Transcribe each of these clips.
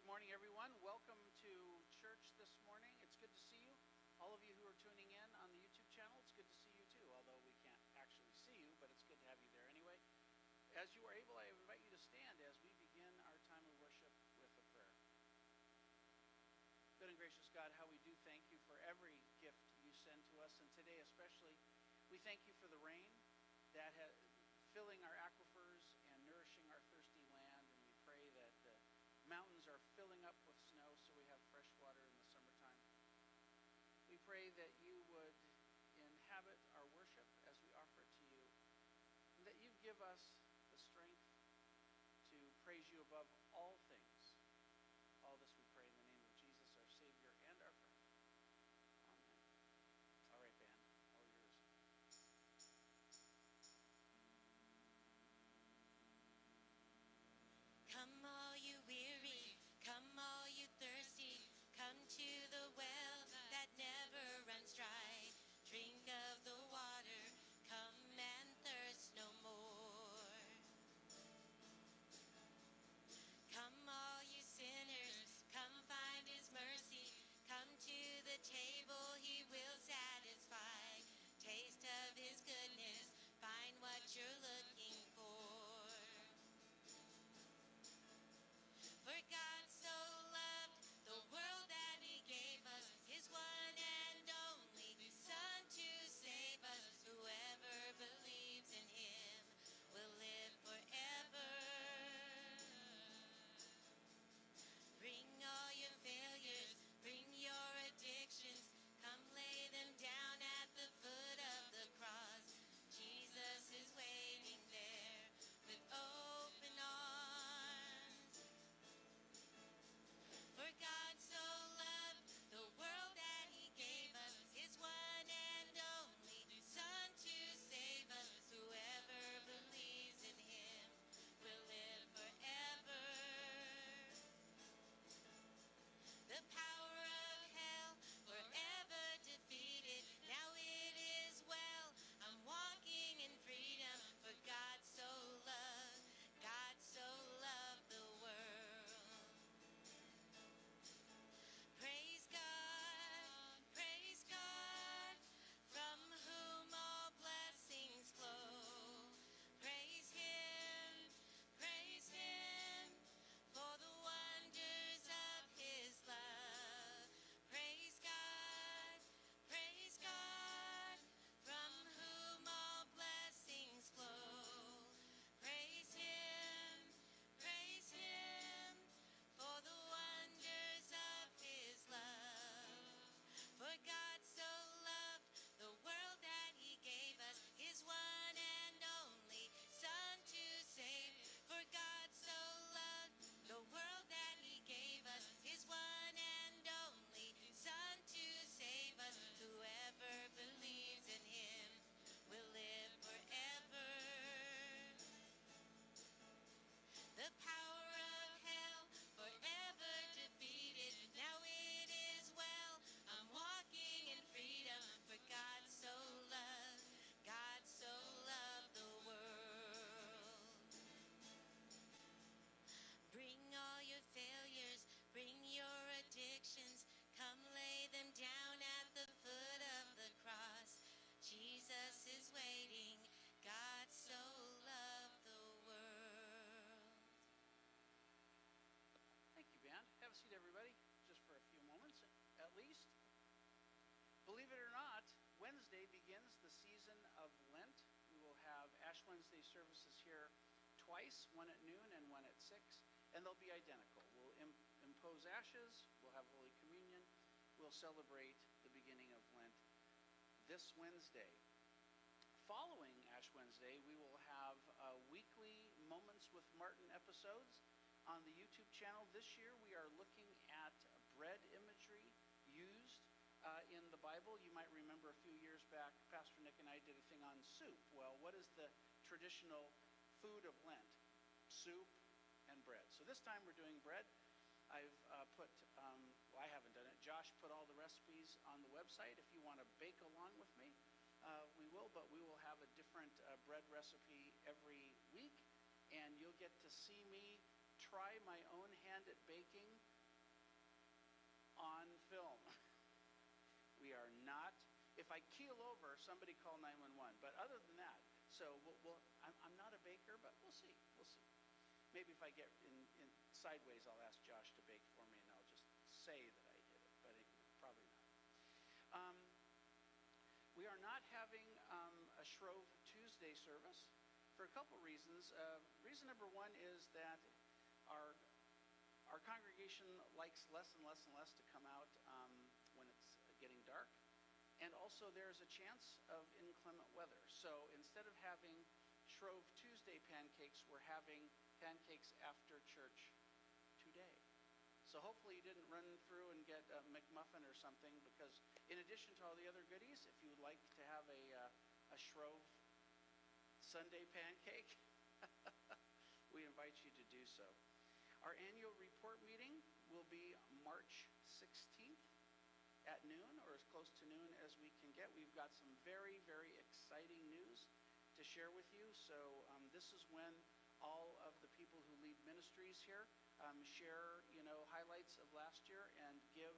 Good morning, everyone. Welcome to church this morning. It's good to see you. All of you who are tuning in on the YouTube channel, it's good to see you too, although we can't actually see you, but it's good to have you there anyway. As you are able, I invite you to stand as we begin our time of worship with a prayer. Good and gracious God, how we do thank you for every gift you send to us, and today especially, we thank you for the rain that has filling our aquifers and nourishing our thirsty land, and we pray that the mountains are filling up with snow so we have fresh water in the summertime. We pray that you would inhabit our worship as we offer it to you, and that you give us the strength to praise you above all things. All this we pray in the name of Jesus, our Savior and our friend. Amen. All right, band, all yours. Come all you weary, come all you thirsty, come to the well that never runs dry. Drink of the water, come and thirst no more. Come all you sinners, come find his mercy, come to the table, he will satisfy. Taste of his goodness, find what you're looking for. For God so loved the world that he gave us his one and only Son to save us. Whoever believes in him will live forever. Bring all your failures, bring your addictions, come lay them down at the foot of the cross. Jesus is waiting there with open arms. For God so loved the world that he gave us his one and only Son to save us. Whoever believes in him will live forever. The power of hell forever defeated. Now it is well. I'm walking in freedom. For God so loved the world. Praise God, from whom all blessings flow. Praise him, for the wonders of his love. Praise God, from whom all blessings flow. Praise him, for the wonders of his love. For God so loved the world that he gave us his one and only Son to save. For God so loved the world that he gave us his one and only Son to save us. Whoever believes in him will live forever. The power of hell forever defeated. Now it is well. I'm walking in freedom. For God so loved the world. Bring all your failures, bring your addictions, come lay them down at the foot of the cross. Jesus is waiting. God so loved the world. Thank you, band. Have a seat, everybody, just for a few moments at least. Believe it or not, Wednesday begins the season of Lent. We will have Ash Wednesday services here twice, one at noon and one at 6, and they'll be identical. We'll impose ashes, we'll have Holy Communion, we'll celebrate the beginning of Lent this Wednesday. Following Ash Wednesday, we will have weekly Moments with Martin episodes on the YouTube channel. This year we are looking at bread imagery used in the Bible. You might remember a few years back, Pastor Nick and I did a thing on soup. Well, what is the traditional food of Lent? Soup and bread. So this time we're doing bread. I've put, well, I haven't done it. Josh put all the recipes on the website. If you want to bake along with me, we will, but we will have a different bread recipe every week, and you'll get to see me try my own hand at baking not. If I keel over, somebody call 911. But other than that, so I'm not a baker, but we'll see. We'll see. Maybe if I get in sideways, I'll ask Josh to bake for me, and I'll just say that I did it, but probably not. We are not having a Shrove Tuesday service for a couple reasons. Reason number one is that our congregation likes less and less and less to come out when it's getting dark. And also there's a chance of inclement weather. So instead of having Shrove Tuesday pancakes, we're having pancakes after church today. So hopefully you didn't run through and get a McMuffin or something, because in addition to all the other goodies, if you would like to have a Shrove Sunday pancake, we invite you to do so. Our annual report meeting will be March 16th at noon, or as close to noon as we can get. We've got some very, very exciting news to share with you. So this is when all of the people who lead ministries here share, highlights of last year and give,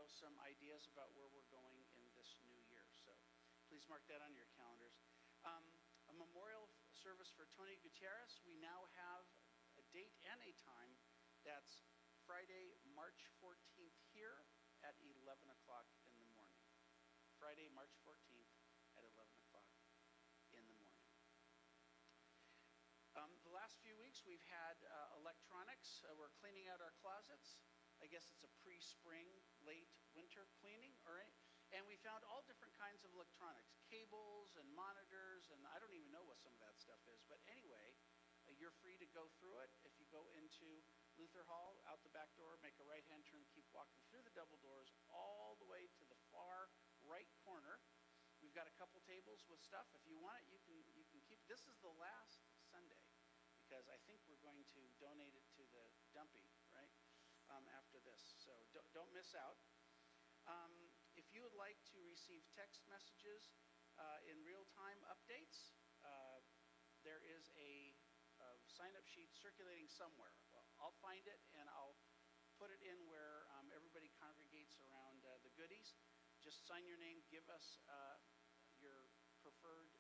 some ideas about where we're going in this new year. So please mark that on your calendars. A memorial service for Tony Gutierrez. We now have a date and a time. That's Friday, March 14th here at 11 o'clock in the morning. Friday, March 14th at 11 o'clock in the morning. The last few weeks we've had electronics. We're cleaning out our closets. I guess it's a pre-spring, late winter cleaning. And we found all different kinds of electronics, cables and monitors, and I don't even know what some of that stuff is. But anyway, you're free to go through it. If you go into Luther Hall, out the back door, make a right-hand turn, keep walking through the double doors all the way to the far right corner. We've got a couple tables with stuff. If you want it, you can keep it. This is the last Sunday, because I think we're going to donate it to the dumpy, right, after this. So don't miss out. If you would like to receive text messages in real-time updates, there is a sign-up sheet circulating somewhere. Well, I'll find it, and I'll put it in where everybody congregates around the goodies. Just sign your name, give us your preferred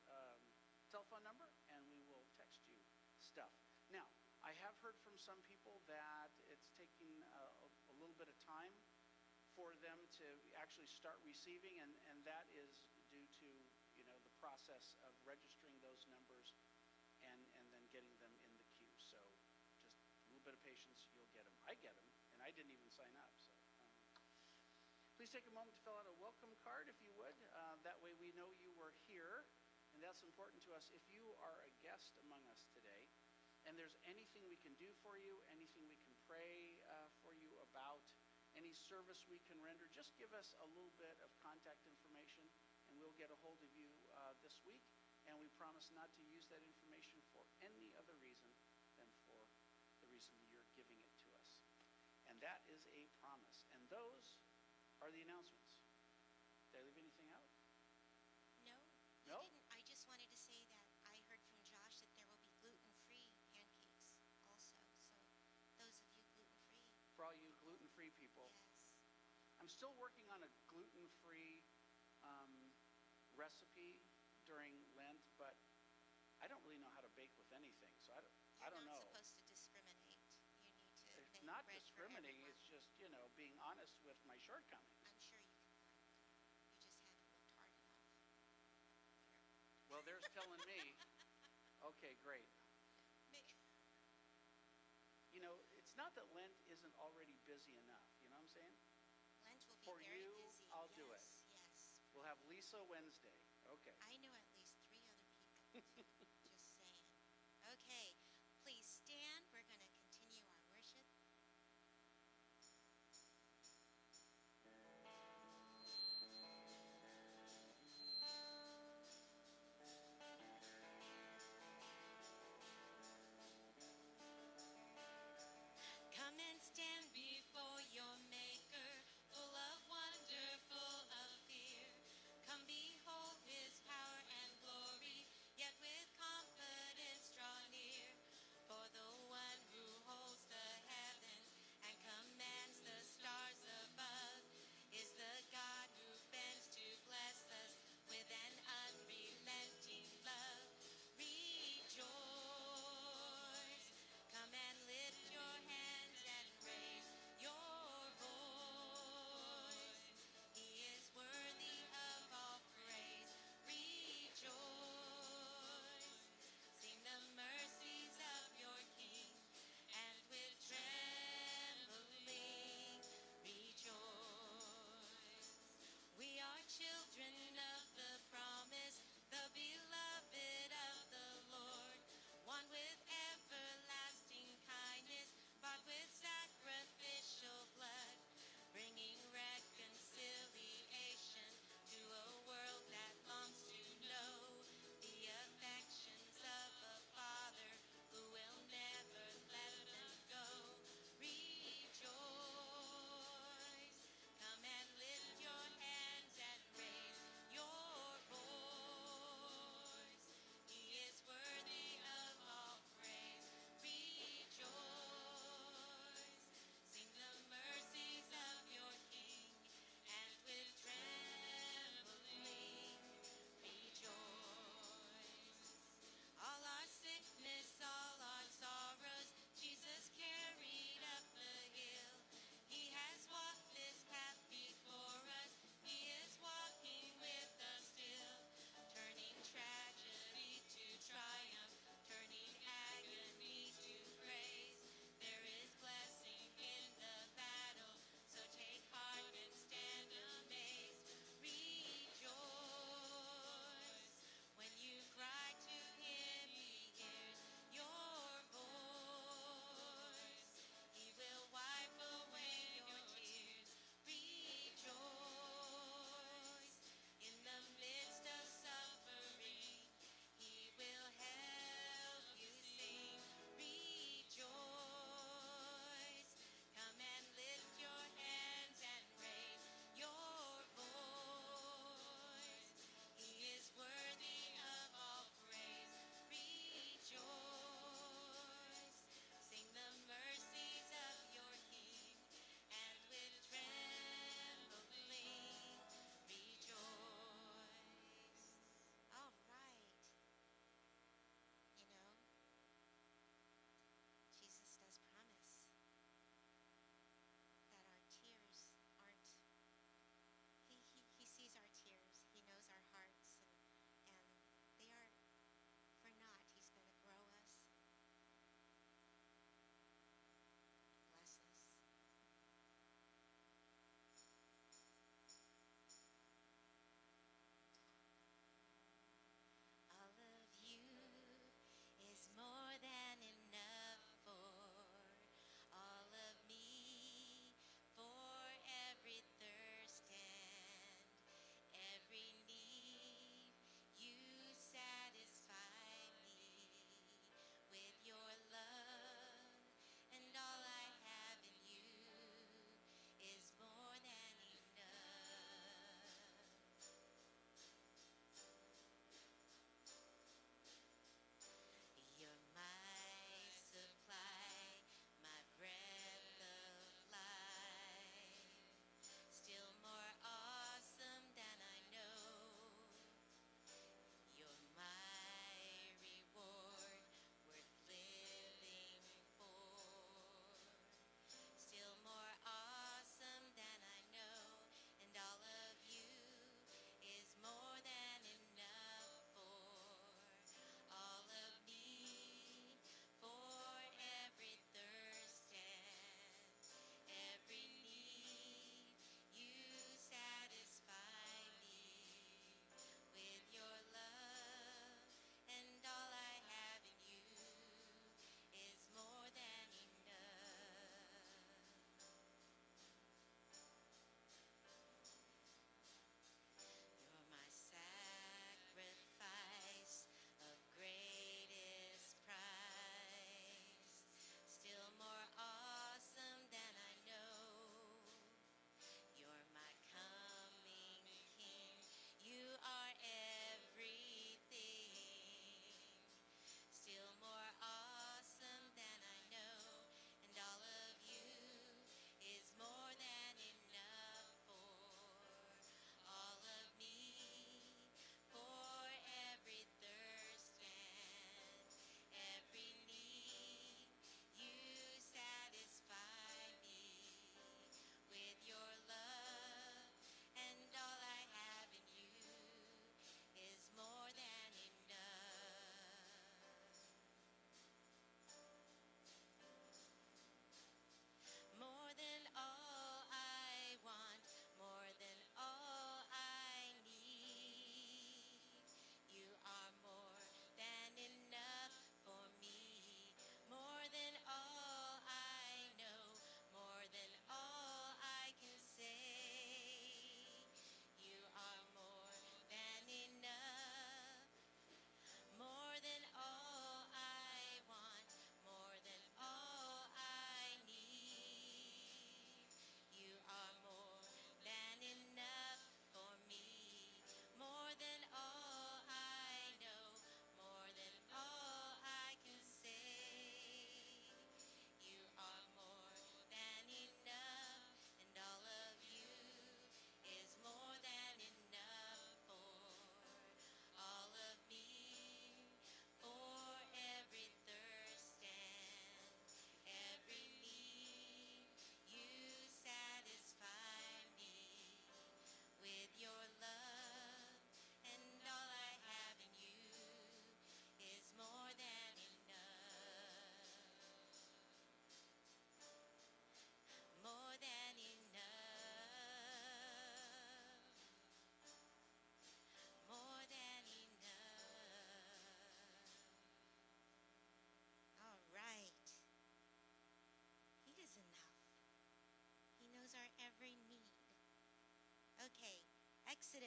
telephone number, and we will text you stuff. Now, I have heard from some people that it's taking a little bit of time for them to actually start receiving, and that is due to the process of registering those numbers and then getting them in the queue. So just a little bit of patience, you'll get them. I get them, and I didn't even sign up. So please take a moment to fill out a welcome card if you would. That way we know you were here, and that's important to us. If you are a guest among us today, and there's anything we can do for you, anything we can pray for you about, any service we can render, just give us a little bit of contact information, and we'll get a hold of you this week. And we promise not to use that information for any other reason than for the reason you're giving it to us. And that is a promise. And those are the announcements. Did I leave anything out? No, No? you didn't. I just wanted to say that I heard from Josh that there will be gluten-free pancakes also. So those of you gluten-free. For all you gluten-free people. Yes. I'm still working on a gluten-free recipe during Lent, but I don't really know how to bake with anything, so I don't know. You're not supposed to discriminate. You need to It's make not bread for discriminating, everyone. it's just, being honest with my shortcomings. I'm sure you can learn. You just haven't worked hard enough. Here. Well, there's telling me. Okay, great. It's not that Lent isn't already busy enough, you know what I'm saying? Lent will be For very you, busy. I'll do it. Yes. We'll have Lisa Wednesday. Okay. I know at least 3 other people. Just saying. Okay, please stand. We're going to continue our worship. Come and stand before your Maker, full of wonder, full of fear. Come behold his power and glory, yet with confidence draw near.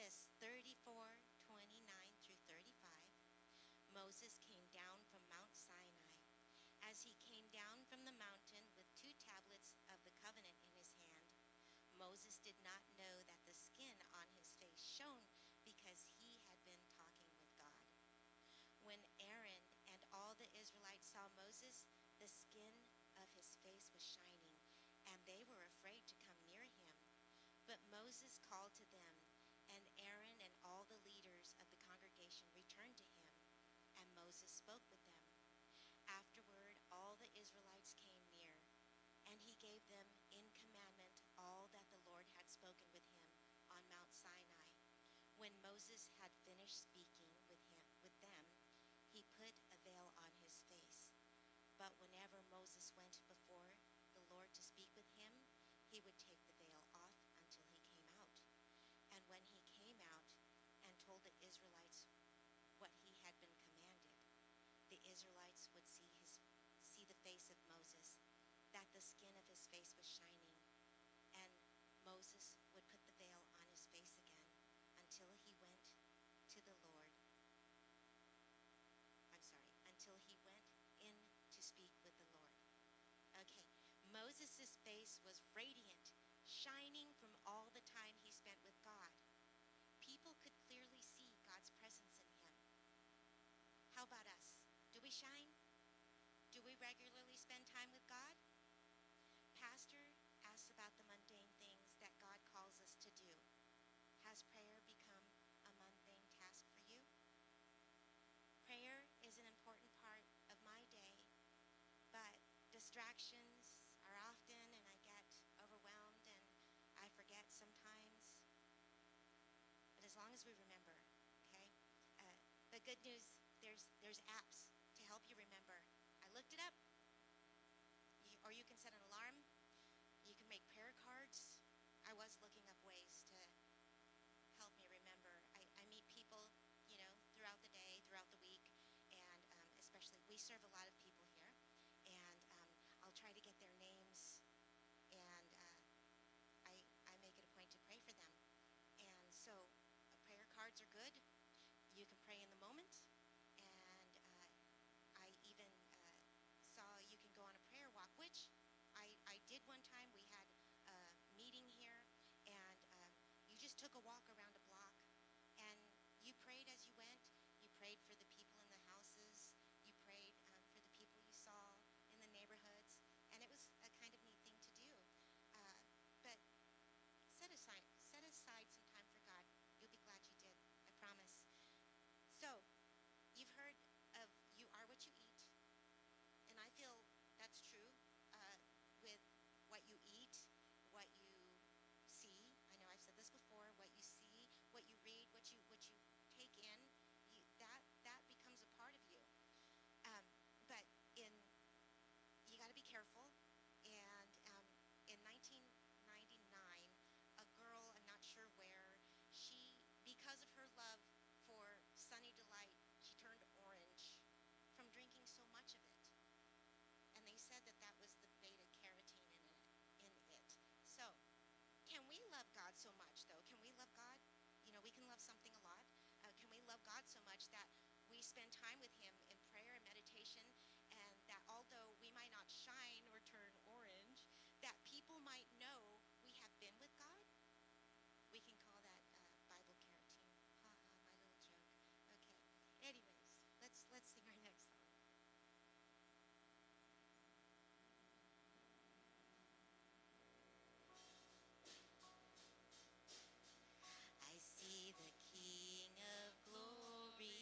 Exodus 34:29 through 35, Moses came down from Mount Sinai. As he came down from the mountain with 2 tablets of the covenant in his hand, Moses did not know that the skin on his face shone because he had been talking with God. When Aaron and all the Israelites saw Moses, the skin of his face was shining, and they were afraid to come near him. But Moses called to them, and Aaron and all the leaders of the congregation returned to him, and Moses spoke with them. Afterward, all the Israelites came near, and he gave them in commandment all that the Lord had spoken with him on Mount Sinai. When Moses had finished speaking with them, he put a veil on his face. But whenever Moses went before the Lord to speak with him, he would take the veil off until he came out. And when he came out and told the Israelites what he had been commanded, the Israelites would see the face of Moses, that the skin of his face was shining, and Moses would put the veil on his face again until he went to the Lord. Until he went in to speak with the Lord. Okay, Moses' face was radiant, shining from all the time he spent with God. People could clearly see God's presence in him. How about us? Do we shine? Do we regularly spend time with God? Pastor asks about the mundane things that God calls us to do. Has prayer become a mundane task for you? Prayer is an important part of my day, but distractions are often, and I get overwhelmed and I forget sometimes. But as long as we remember, okay? The good news, there's apps to help you remember. I looked it up, or you can set an alarm. You can make prayer cards. I was looking up ways to help me remember. I meet people, throughout the day, throughout the week, and especially we serve a lot of people here, and I'll try to get their names, and I make it a point to pray for them. And so prayer cards are good. You can pray in the moment, and I even saw you can go on a prayer walk, which I did one time. We had a meeting here, and you just took a walk around a block, and you prayed as you went. You prayed for the people in the houses. You prayed for the people you saw in the neighborhoods, and it was a kind of neat thing to do. But set aside some time for God. You'll be glad you did. I promise. So, you've heard of you are what you eat, and I feel that's true with what you eat, what you see. I know I've said this before. What you see, what you read, what you take in, that becomes a part of you. But you got to be careful. And in 1999, a girl, I'm not sure where, because of her love for Sunny Delight, she turned orange from drinking so much of it. And they said that was the beta carotene in it. So, can we love God so much, though? Can we love God? We can love something a lot. Can we love God so much that we spend time with him in prayer and meditation, and that although we might not shine or turn orange, that people might know we have been with God? We can call that Bible carotene. Ha ha, my little joke. Okay. Anyways, let's sing our next song. I see the King of Glory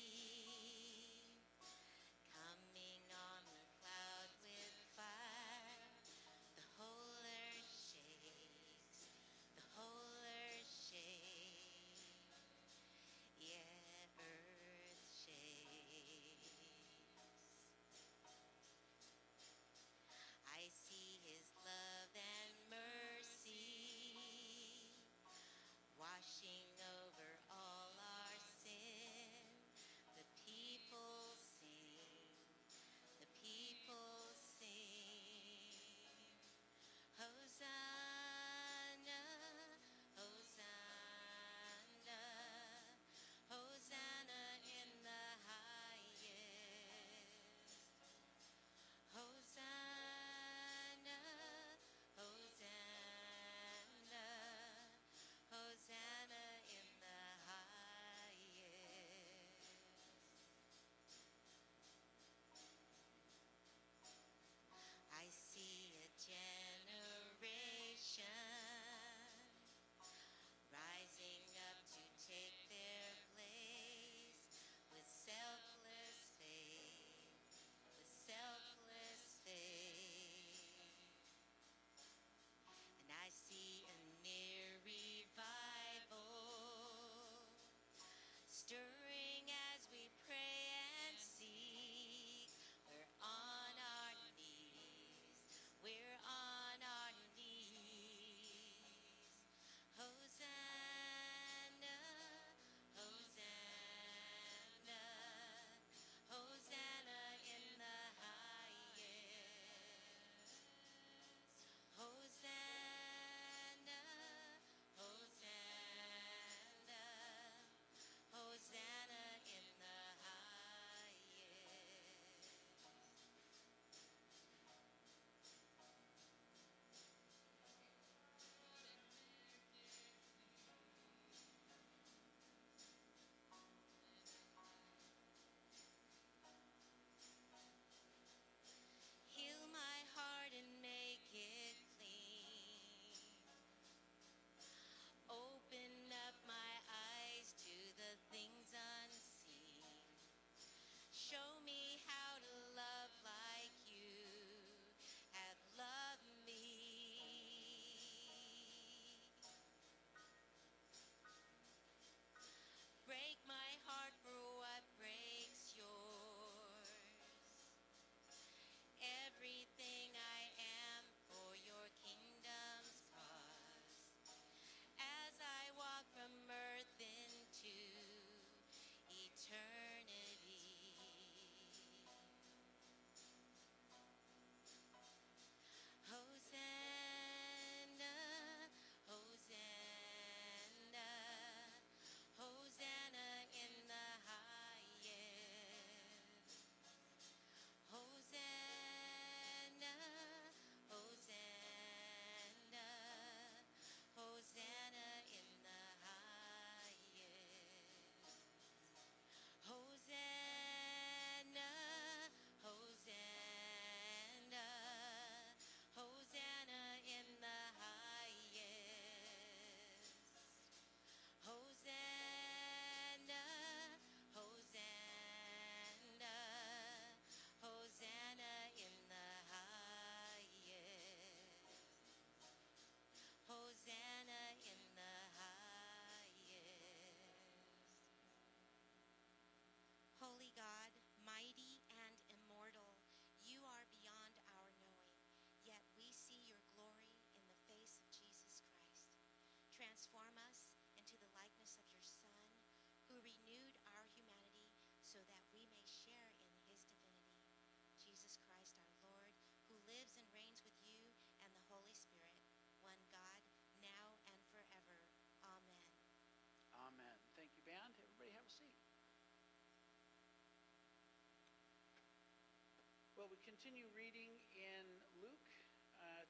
Well, we continue reading in Luke.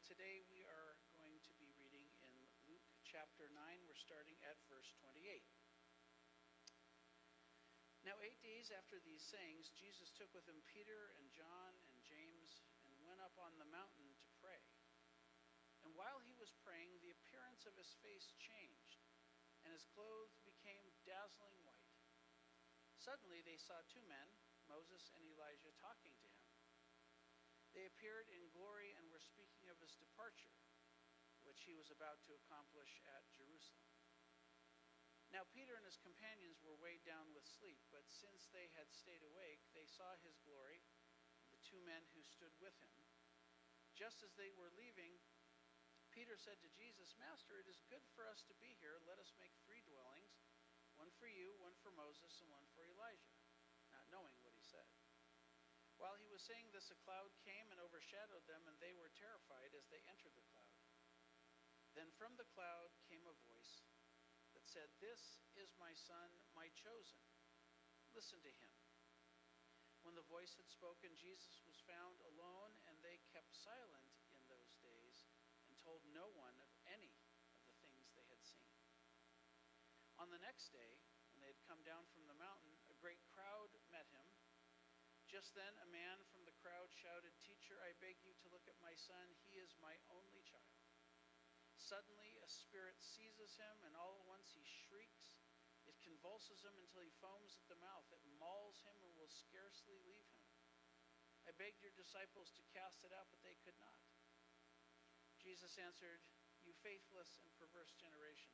Today we are going to be reading in Luke chapter 9. We're starting at verse 28. Now 8 days after these sayings, Jesus took with him Peter and John and James and went up on the mountain to pray. And while he was praying, the appearance of his face changed, and his clothes became dazzling white. Suddenly they saw two men, Moses and Elijah, talking to him. They appeared in glory and were speaking of his departure, which he was about to accomplish at Jerusalem. Now Peter and his companions were weighed down with sleep, but since they had stayed awake, they saw his glory and the two men who stood with him. Just as they were leaving, Peter said to Jesus, "Master, it is good for us to be here. Let us make 3 dwellings, one for you, one for Moses, and one for Elijah," not knowing what he said. While he was saying this, a cloud came and overshadowed them, and they were terrified as they entered the cloud. Then from the cloud came a voice that said, "This is my son, my chosen. Listen to him." When the voice had spoken, Jesus was found alone, and they kept silent in those days and told no one of any of the things they had seen. On the next day, when they had come down from the mountain, a great crowd met him. Just then a man from the crowd shouted, "Teacher, I beg you to look at my son. He is my only child." Suddenly a spirit seizes him, and all at once he shrieks. It convulses him until he foams at the mouth. It mauls him and will scarcely leave him. I begged your disciples to cast it out, but they could not. Jesus answered, "You faithless and perverse generation,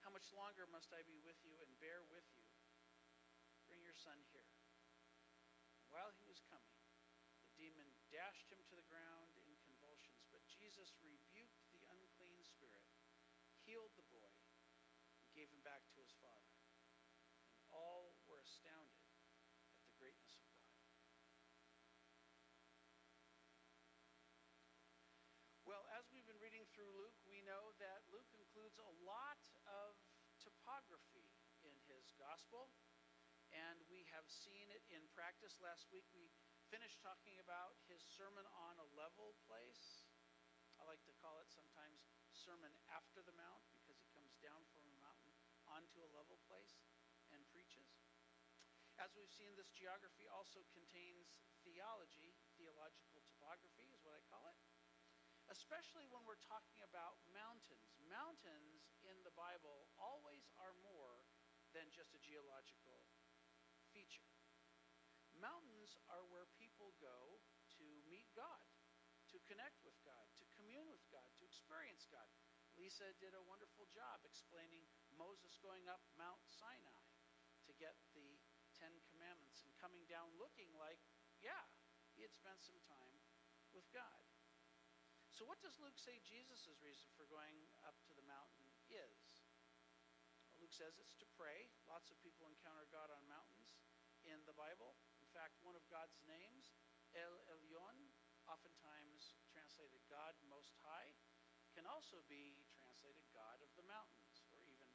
how much longer must I be with you and bear with you? Bring your son here." While he was coming, the demon dashed him to the ground in convulsions, but Jesus rebuked the unclean spirit, healed the boy, and gave him back to his father. And all were astounded at the greatness of God. Well, as we've been reading through Luke, we know that Luke includes a lot of topography in his gospel. And we have seen it in practice. Last week we finished talking about his sermon on a level place. I like to call it sometimes sermon after the mount, because he comes down from a mountain onto a level place and preaches. As we've seen, this geography also contains theology. Theological topography is what I call it. Especially when we're talking about mountains. Mountains in the Bible always are more than just a geological feature. Mountains are where people go to meet God, to connect with God, to commune with God, to experience God. Lisa did a wonderful job explaining Moses going up Mount Sinai to get the 10 Commandments and coming down looking like, yeah, he had spent some time with God. So what does Luke say Jesus' reason for going up to the mountain is? Luke says it's to pray. Lots of people encounter God on mountains in the Bible. In fact, one of God's names, El Elyon, oftentimes translated God Most High, can also be translated God of the mountains, or even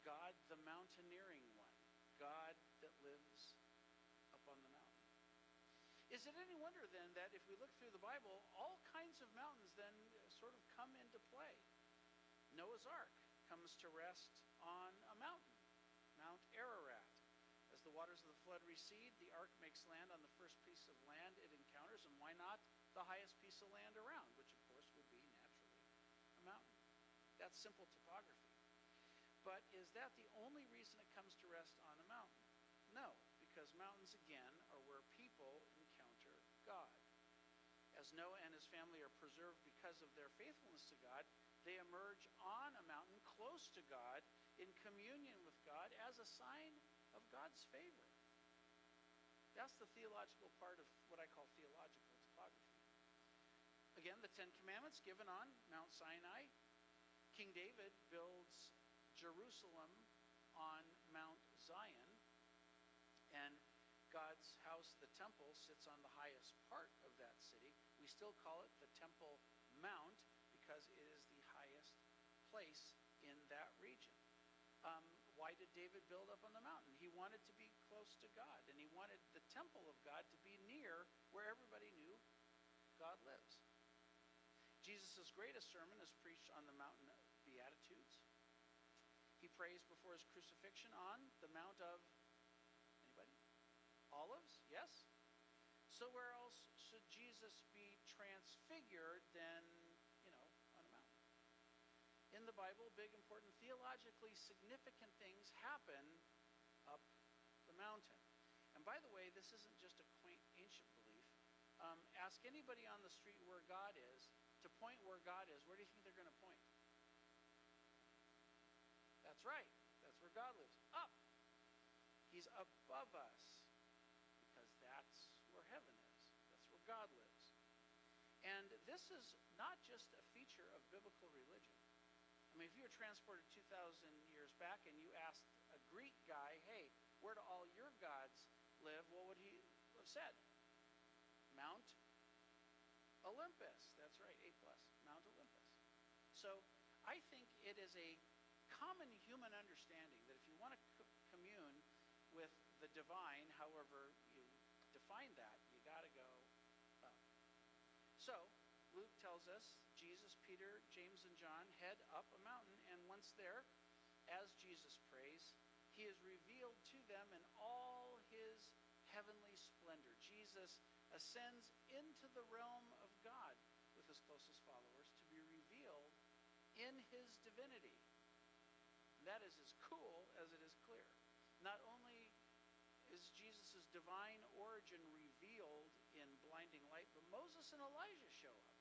God the mountaineering one, God that lives up on the mountain. Is it any wonder then that if we look through the Bible, all kinds of mountains then sort of come into play? Noah's Ark comes to rest on a mountain, Mount Ararat. As the waters of the flood recede, the ark makes land on the first piece of land it encounters, and why not the highest piece of land around, which of course would be naturally a mountain. That's simple topography. But is that the only reason it comes to rest on a mountain? No, because mountains again are where people encounter God. As Noah and his family are preserved because of their faithfulness to God, they emerge on a mountain close to God, in communion with God, as a sign of God's favor. That's the theological part of what I call theological topography. Again, the 10 Commandments given on Mount Sinai. King David builds Jerusalem on Mount Zion, and God's house, the temple, sits on the highest part of that city. We still call it the Temple Mount because it is the highest place in that region. Why did David build up on the mountain? He wanted to be close to God, and he wanted the temple of God to be near where everybody knew God lives. Jesus' greatest sermon is preached on the mountain of Beatitudes. He prays before his crucifixion on the Mount of, anybody? Olives, yes? So where else should Jesus be transfigured than, on a mountain? In the Bible, big, important, theologically significant things happen up the mountain. And by the way, this isn't just a quaint ancient belief. Ask anybody on the street where God is, to point where God is. Where do you think they're going to point? That's right. That's where God lives. Up. He's above us because that's where heaven is. That's where God lives. And this is not just a feature of biblical religion. I mean, if you were transported 2,000 years back and you asked a Greek guy, hey, where do all your gods live? What would he have said? Mount Olympus. That's right, A+, Mount Olympus. So I think it is a common human understanding that if you want to commune with the divine, however you define that, you got to go up. So Luke tells us Jesus, Peter, James, and John head up a mountain, and once there, as Jesus prays, he is revealed to them in all his heavenly splendor. Jesus ascends into the realm of God with his closest followers to be revealed in his divinity. And that is as cool as it is clear. Not only is Jesus' divine origin revealed in blinding light, but Moses and Elijah show up.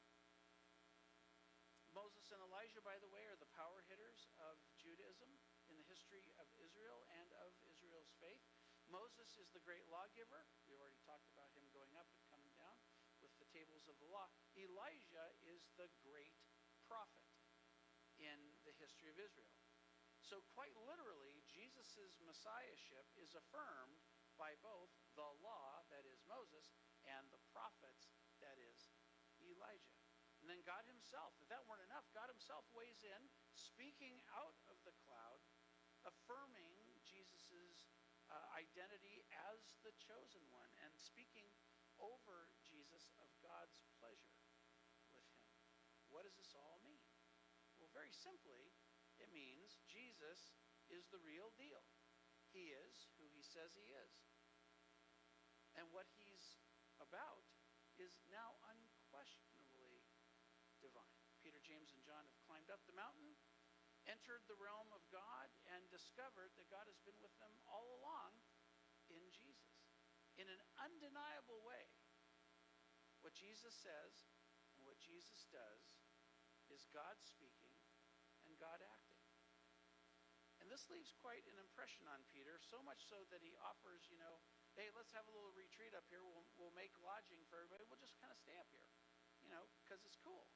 Moses and Elijah, by the way, are the power hitters of Judaism in the history of Israel and of Israel's faith. Moses is the great lawgiver. We already talked about him going up and coming down with the tables of the law. Elijah is the great prophet in the history of Israel. So quite literally, Jesus' messiahship is affirmed by both the law, that is Moses, and the prophets, that is Elijah. And then God himself, if that weren't enough, God himself weighs in, speaking out of the cloud, affirming Jesus' identity as the chosen one, and speaking over Jesus of God's pleasure with him. What does this all mean? Well, very simply, it means Jesus is the real deal. He is who he says he is. And what he's about is now unquestionably divine. Peter, James, and John have climbed up the mountain, entered the realm of God, and discovered that God has been with them all along in Jesus. In an undeniable way, what Jesus says and what Jesus does is God speaking and God acting. And this leaves quite an impression on Peter, so much so that he offers, hey, let's have a little retreat up here. We'll make lodging for everybody. We'll just kind of stay up here, because it's cool.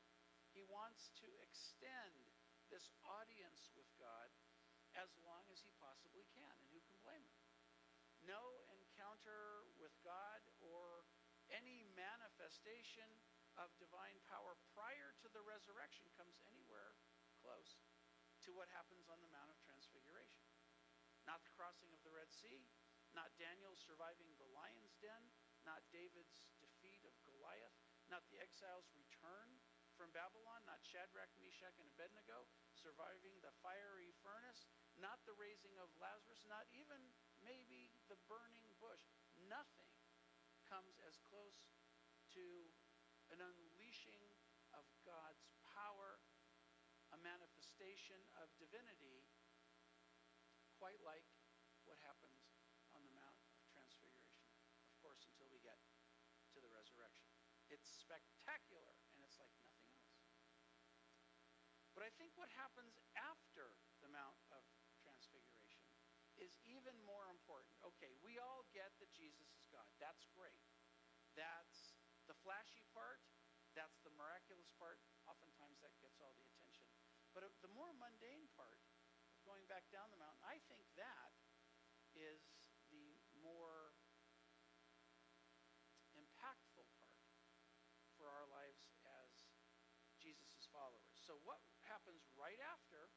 He wants to extend this audience with God as long as he possibly can. And who can blame him? No encounter with God or any manifestation of divine power prior to the resurrection comes anywhere close to what happens on the Mount of Transfiguration. Not the crossing of the Red Sea, not Daniel surviving the lion's den, not David's defeat of Goliath, not the exiles' return from Babylon, not Shadrach, Meshach, and Abednego surviving the fiery furnace, not the raising of Lazarus, not even maybe the burning bush. Nothing comes as close to an unleashing of God's power, a manifestation of divinity, quite like what happens on the Mount of Transfiguration. Of course, until we get to the resurrection. It's spectacular, and it's like nothing else. But I think what happens after the Mount of Transfiguration is even more important. Okay, we all get that Jesus is God. That's great. That's the flashy part. That's the miraculous part. Oftentimes that gets all the attention. But the more mundane part of going back down the mountain, I think that is the more impactful part for our lives as Jesus' followers. So what happens right after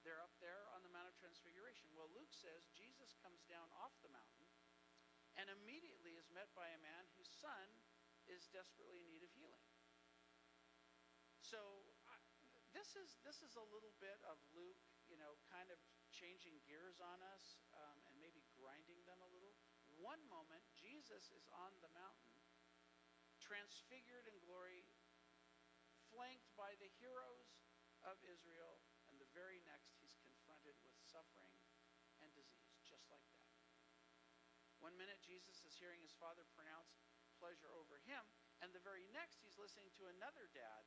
they're up there on the Mount of Transfiguration? Well, Luke says Jesus comes down off the mountain and immediately is met by a man whose son is desperately in need of healing. So this is a little bit of Luke, kind of changing gears on us, and maybe grinding them a little. One moment, Jesus is on the mountain, transfigured in glory, flanked by the heroes of Israel, and the very next, he's confronted with suffering and disease, just like that. One minute, Jesus is hearing his father pronounce pleasure over him, and the very next, he's listening to another dad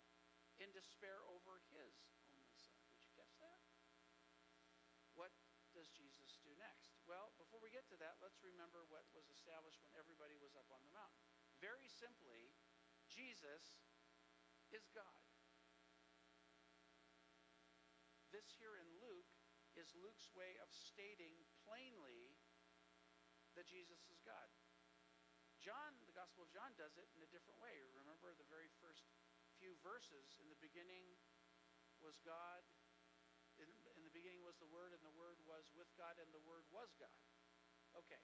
in despair over his only son. Did you catch that? What does Jesus do next? Well, before we get to that, let's remember what was established when everybody was up on the mountain. Very simply, Jesus is God. This here in Luke is Luke's way of stating plainly that Jesus is God. John, the Gospel of John, does it in a different way. Remember the very first few verses. In the beginning was God. In the beginning was the Word, and the Word was with God, and the Word was God. Okay,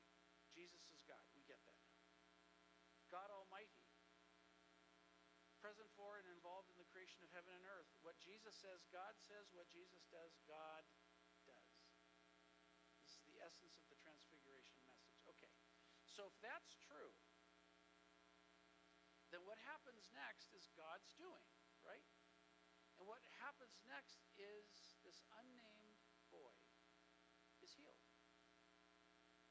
Jesus is God. We get that now. God Almighty. Present for and involved in the creation of heaven and earth. What Jesus says, God says. What Jesus does, God does. This is the essence of the Transfiguration message. Okay, so if that's true, then what happens next is God's doing, right? And what happens next is this unnamed boy is healed.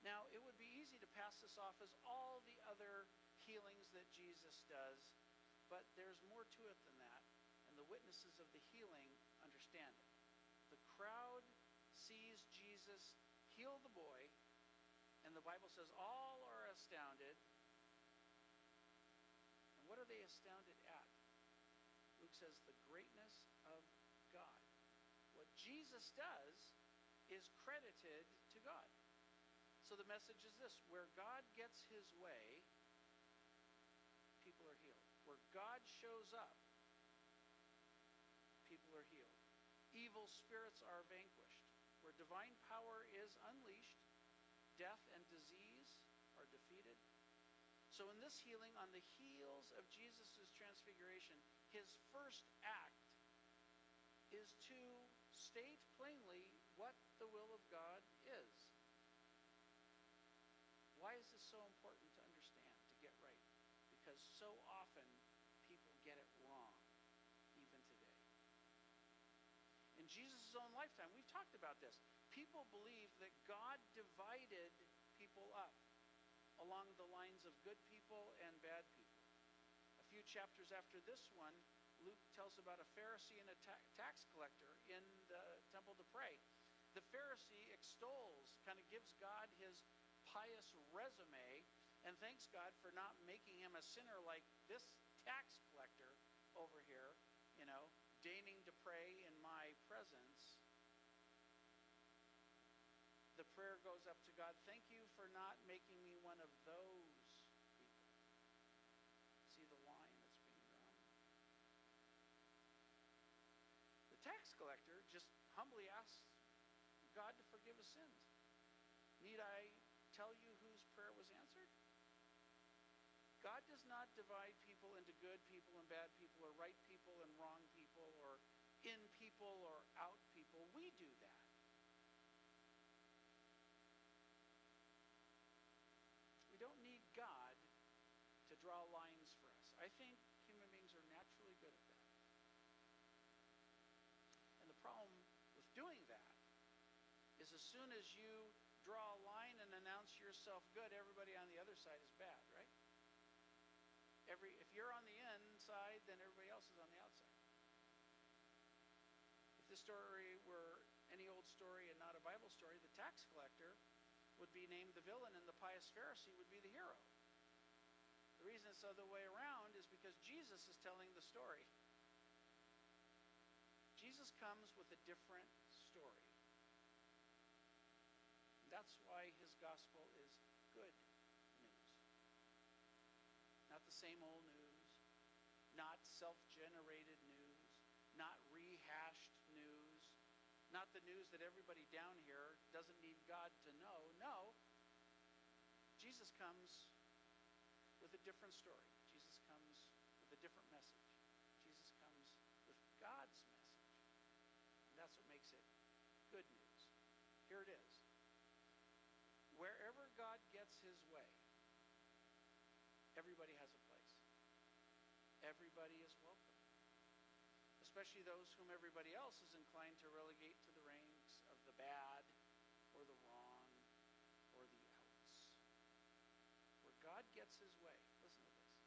Now, it would be easy to pass this off as all the other healings that Jesus does, but there's more to it than that, and the witnesses of the healing understand it. The crowd sees Jesus heal the boy, and the Bible says all are astounded. And what are they astounded at? Luke says the greatness of God. What Jesus does is credited to God. So the message is this: where God gets his way, people are healed. Where God shows up, people are healed. Evil spirits are vanquished. Where divine power is unleashed, death and disease are defeated. So in this healing, on the heels of Jesus' transfiguration, his first act is to state plainly what the will of God is. Why is this so important to understand, to get right? Because so often people get it wrong, even today. In Jesus' own lifetime, we've talked about this. People believe that God divided people up along the lines of good people and bad people. A few chapters after this one, Luke tells about a Pharisee and a tax collector in the temple to pray. The Pharisee extols, kind of gives God his pious resume, and thanks God for not making him a sinner like this tax collector over here, deigning to pray in my presence. The prayer goes up to God, thank you for not making me one of those people. See the line that's being drawn? The tax collector just humbly asks God to forgive his sins. Need I tell you whose prayer was answered? God does not divide people into good people and bad people, or right people and wrong people, or in people or out people. We do that. We don't need God to draw lines for us. I think human beings are naturally good at that. And the problem with doing that is as soon as you draw a line and announce yourself good, everybody on the other side is bad, right? If you're on the inside, then everybody else is on the outside. If this story were any old story and not a Bible story, the tax collector would be named the villain and the pious Pharisee would be the hero. The reason it's the other way around is because Jesus is telling the story. Jesus comes with a different story. That's why his gospel is good news. Not the same old news, not self-generated news, not rehashed news, not the news that everybody down here doesn't need God to know. No, Jesus comes with a different story. Jesus comes with a different message. Jesus comes with good news. Here it is. Wherever God gets his way, everybody has a place. Everybody is welcome. Especially those whom everybody else is inclined to relegate to the ranks of the bad or the wrong or the outs. Where God gets his way, listen to this.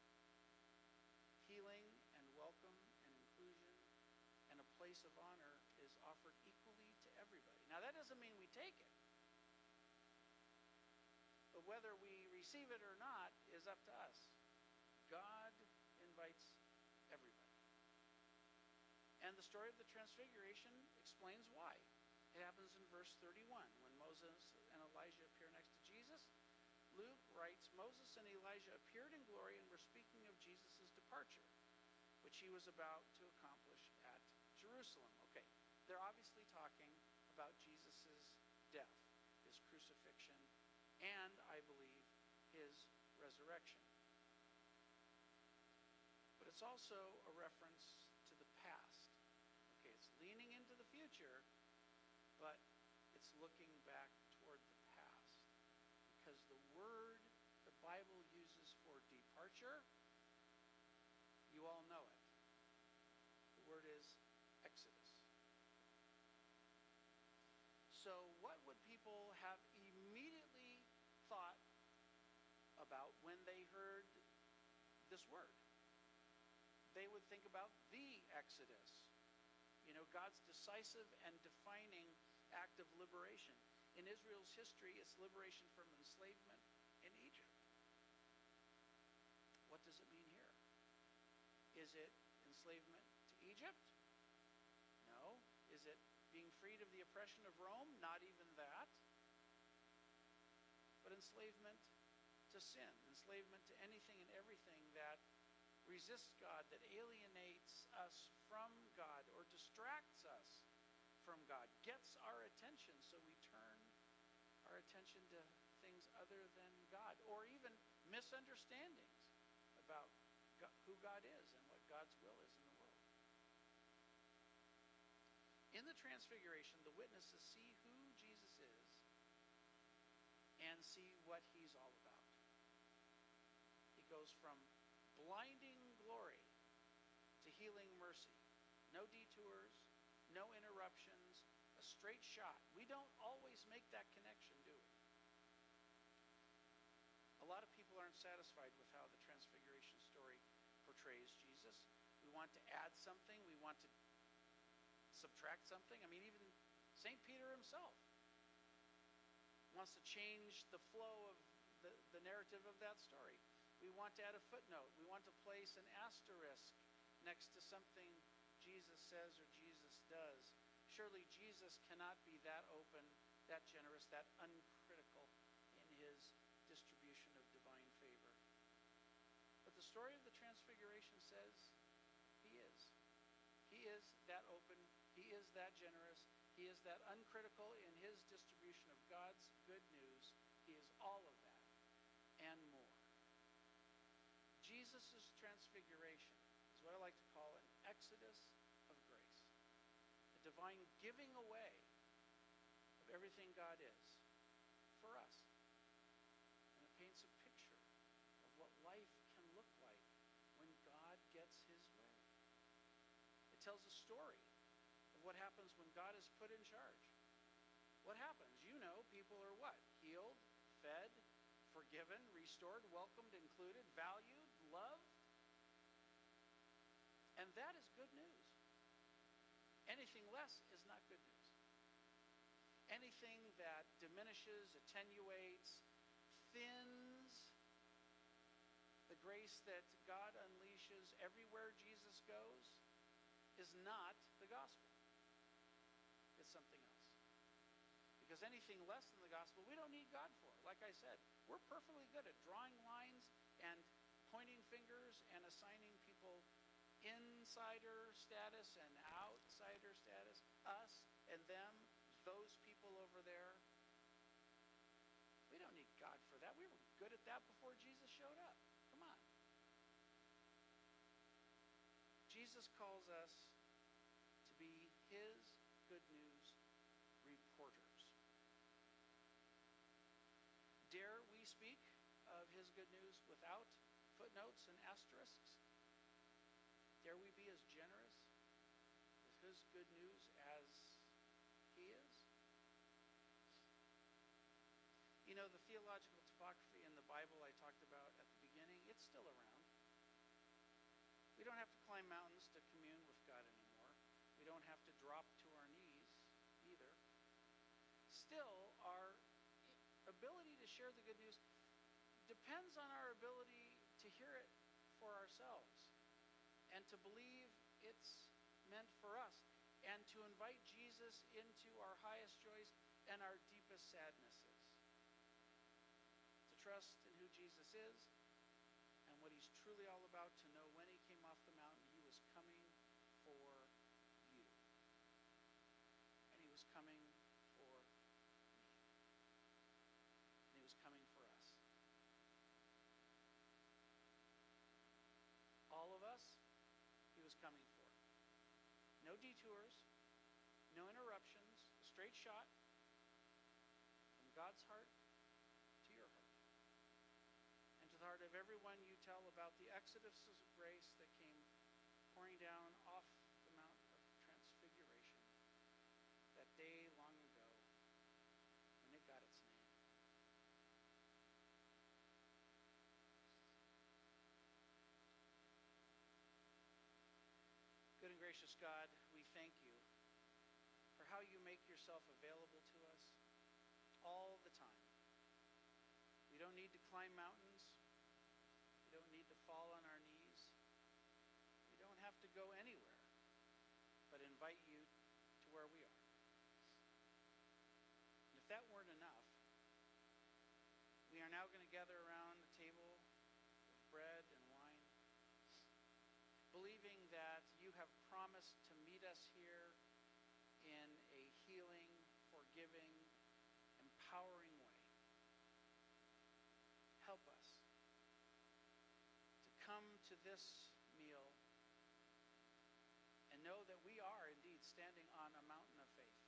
Healing and welcome and inclusion and a place of honor is offered equally to everybody. Now that doesn't mean we take it. But whether we receive it or not is up to us. God invites everybody. And the story of the Transfiguration explains why. It happens in verse 31 when Moses and Elijah appear next to Jesus. Luke writes, Moses and Elijah appeared in glory and were speaking of Jesus' departure, which he was about to accomplish at Jerusalem. Okay, they're obviously talking about Jesus' death, his crucifixion, and, I believe, his resurrection. But it's also a reference to the past. Okay, it's leaning into the future, but it's looking back toward the past. Because the word the Bible uses for departure, you all know it. The word is Exodus. So what would people have immediately thought about when they heard this word? They would think about the Exodus. You know, God's decisive and defining act of liberation. In Israel's history, it's liberation from enslavement in Egypt. What does it mean here? Is it enslavement to Egypt? No. Is it being freed of the oppression of Rome? Not even that. But enslavement to sin, enslavement to anything and everything that resists God, that alienates us from God or distracts us from God, gets our attention, so we turn our attention to things other than God, or even misunderstandings about who God is and what God's will is in the world. In the Transfiguration, the witnesses see who Jesus is and see what he's all about. He goes from blinding glory to healing mercy. No detours, no interruptions, a straight shot. We don't always make that connection, do we? A lot of people aren't satisfied with how the Transfiguration story portrays Jesus. We want to add something. We want to subtract something. I mean, even St. Peter himself wants to change the flow of the narrative of that story. We want to add a footnote. We want to place an asterisk next to something Jesus says or Jesus does. Surely Jesus cannot be that open, that generous, that uncritical in his distribution of divine favor. But the story of the Transfiguration says he is. He is that open. He is that generous. He is that uncritical in his distribution of God's good news. He is all of that and more. Jesus' transfiguration is what I like to call an exodus of grace, a divine giving away of everything God is for us. And it paints a picture of what life can look like when God gets his way. It tells a story of what happens when God is put in charge. What happens? You know, people are what? Healed, fed, forgiven, restored, welcomed, included, valued, loved. And that is good news. Anything less is not good news. Anything that diminishes, attenuates, thins the grace that God unleashes everywhere Jesus goes is not the gospel. It's something else. Because anything less than the gospel, we don't need God for. Like I said, we're perfectly good at drawing lines and pointing fingers and assigning people insider status and outsider status, us and them, those people over there. We don't need God for that. We were good at that before Jesus showed up. Come on. Jesus calls us to be his good news reporters. speak of his good news without footnotes and asterisks? Dare we be as generous with his good news as he is? You know, the theological topography in the Bible I talked about at the beginning, it's still around. We don't have to climb mountains to commune with God anymore. We don't have to drop to our knees either. Still, our ability to share the good news depends on our ability to hear it for ourselves and to believe it's meant for us and to invite Jesus into our highest joys and our deepest sadnesses. To trust in who Jesus is and what he's truly all about, to know when he came off the mountain, he was coming for you. And he was coming for me. And he was coming for us. All of us, he was coming for. No detours, no interruptions, a straight shot from God's heart to your heart. And to the heart of everyone you tell about the exoduses of grace that came pouring down off the Mount of Transfiguration that day long ago when it got its name. Good and gracious God, we thank you for how you make yourself available to us all the time. We don't need to climb mountains. We don't need to fall on our knees. We don't have to go anywhere but invite you to where we are. And if that weren't enough, we are now going to gather around the table with bread and wine, believing that you have promised to meet us here in a healing, forgiving, empowering way. Help us to come to this meal and know that we are indeed standing on a mountain of faith.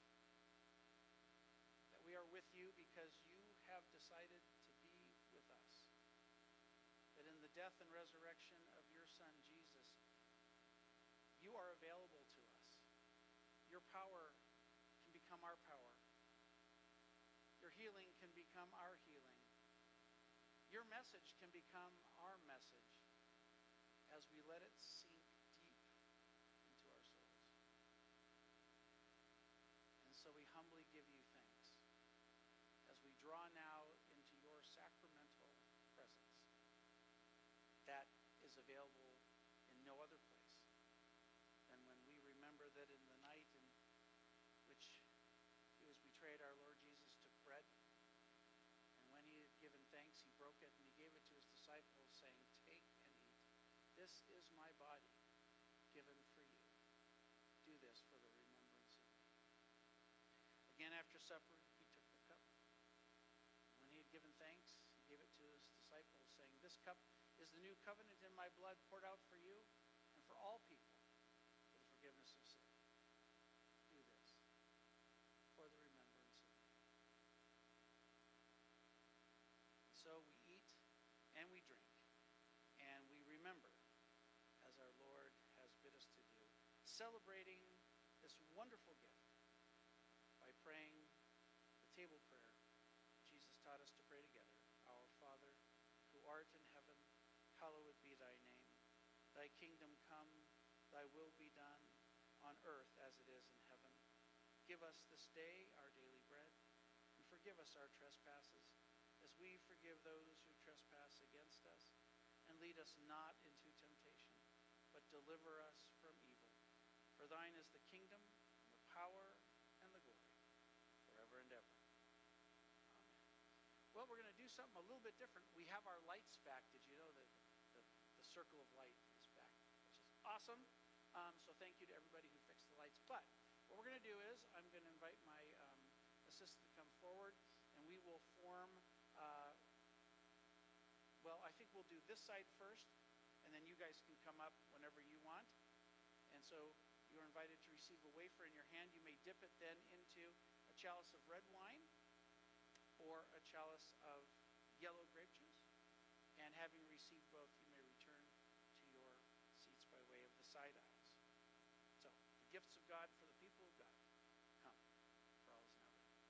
That we are with you because you have decided to be with us. That in the death and resurrection of your Son, Jesus, you are available to us. Your power can become our power. Your healing can become our healing. Your message can become our message as we let it sink deep into our souls. And so we humbly give you thanks as we draw now into your sacramental presence that is available in no other place than when we remember that in the night in which he was betrayed, our Lord Jesus took bread. When he had given thanks, he broke it and he gave it to his disciples, saying, "Take and eat. This is my body given for you. Do this for the remembrance of me." Again, after supper, he took the cup. When he had given thanks, he gave it to his disciples, saying, "This cup is the new covenant in my blood, poured out for you and for all people for the forgiveness of sin. Do this for the remembrance of me." So we eat and we drink and we remember as our Lord has bid us to do, celebrating this wonderful gift by praying the table prayer Jesus taught us to pray together. Our Father, who art in heaven, hallowed be thy name. Thy kingdom come, thy will be done on earth as it is in heaven. Give us this day our daily bread and forgive us our trespasses as we forgive those who trespass against us, and lead us not into temptation, but deliver us from evil. For thine is the kingdom, and the power, and the glory, forever and ever. Amen. Well, we're going to do something a little bit different. We have our lights back. Did you know that the circle of light is back, which is awesome. So thank you to everybody who fixed the lights. But what we're going to do is I'm going to invite my assistant to come forward, and we will form I think we'll do this side first, and then you guys can come up whenever you want. And so you're invited to receive a wafer in your hand. You may dip it then into a chalice of red wine or a chalice of yellow grape juice. And having received both, you may return to your seats by way of the side aisles. So, the gifts of God for the people of God. Come, for all is now ready.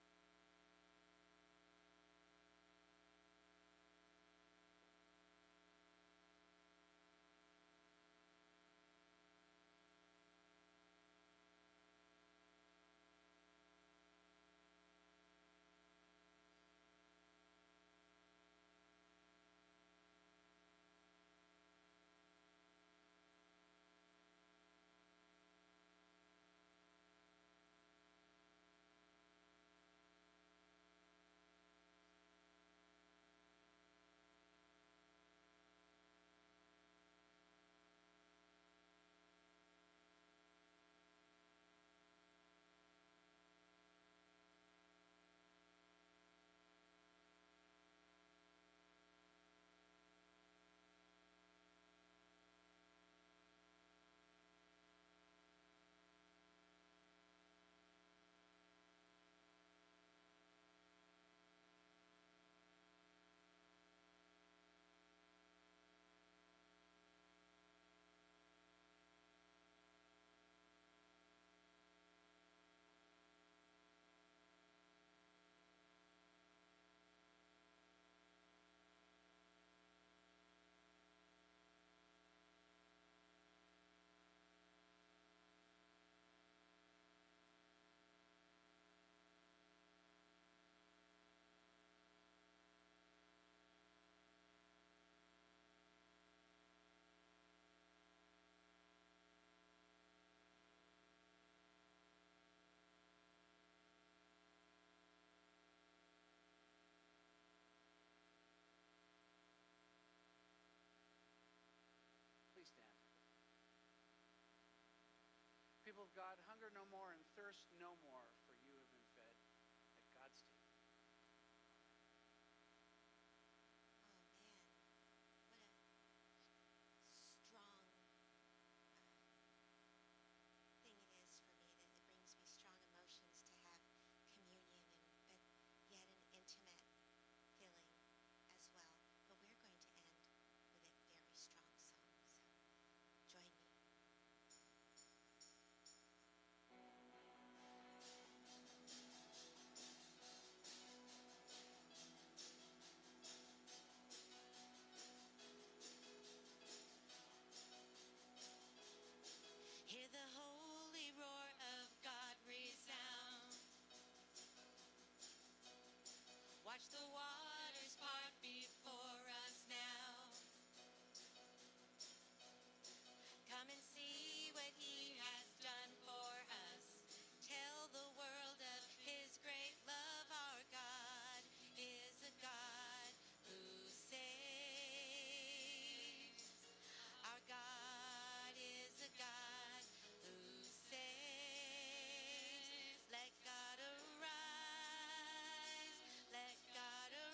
Please stand. People of God, hunger no more and thirst no more, for you have been fed at God's table. Oh man, what a strong thing it is for me. That it brings me strong emotions to have communion, but yet an intimate feeling as well. But we're going to end with a very strong song, so join me. Hear the holy roar of God resound. Watch the waters part before us now. Come and see what he has done for us. Tell the world of his great love. Our God is a God who saves. Our God is a God who saves. Let God arise. Let God arise.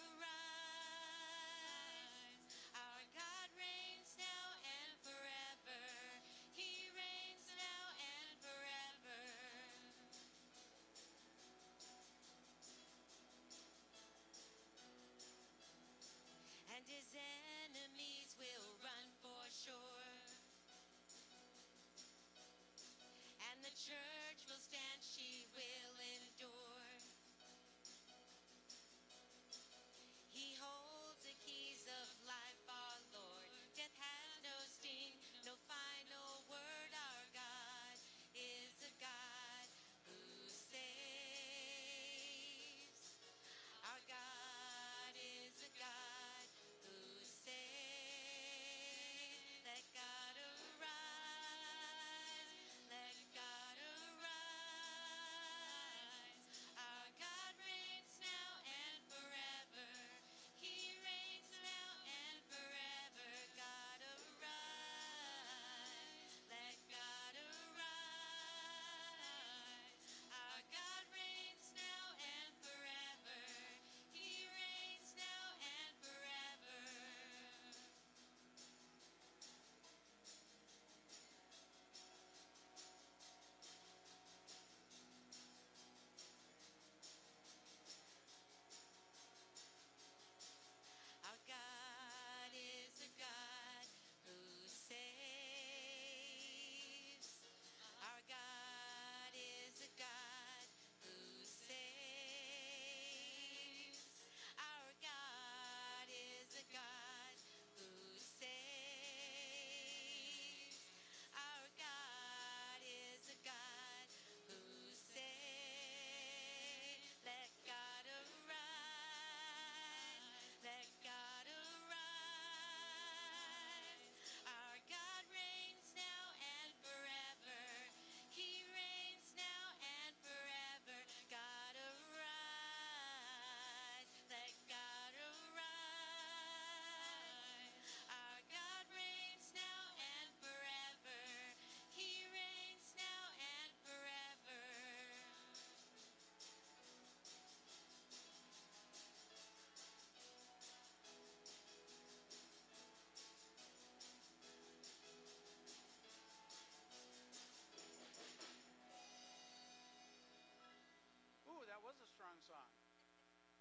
strong song.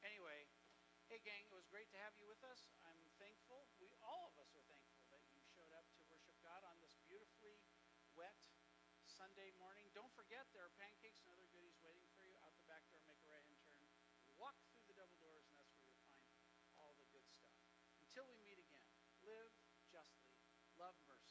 Anyway, hey gang, it was great to have you with us. I'm thankful. All of us are thankful that you showed up to worship God on this beautifully wet Sunday morning. Don't forget there are pancakes and other goodies waiting for you out the back door. Make a right-hand turn. Walk through the double doors, and that's where you'll find all the good stuff. Until we meet again, live justly, love mercy.